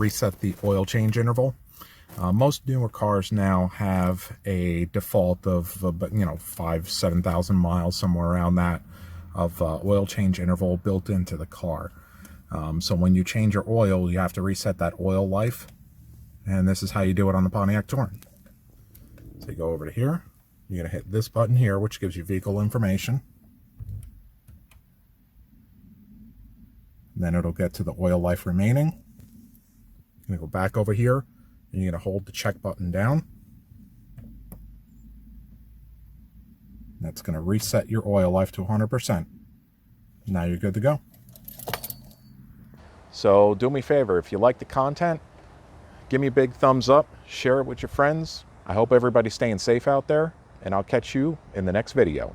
reset the oil change interval. Most newer cars now have a default of, 7,000 miles, somewhere around that, of oil change interval built into the car. So when you change your oil, you have to reset that oil life. And this is how you do it on the Pontiac Torrent. So you go over to here. You're going to hit this button here, which gives you vehicle information. And then it'll get to the oil life remaining. You're going to go back over here. And you're going to hold the check button down. That's going to reset your oil life to 100%. Now you're good to go. So do me a favor, if you like the content, give me a big thumbs up, share it with your friends. I hope everybody's staying safe out there, and I'll catch you in the next video.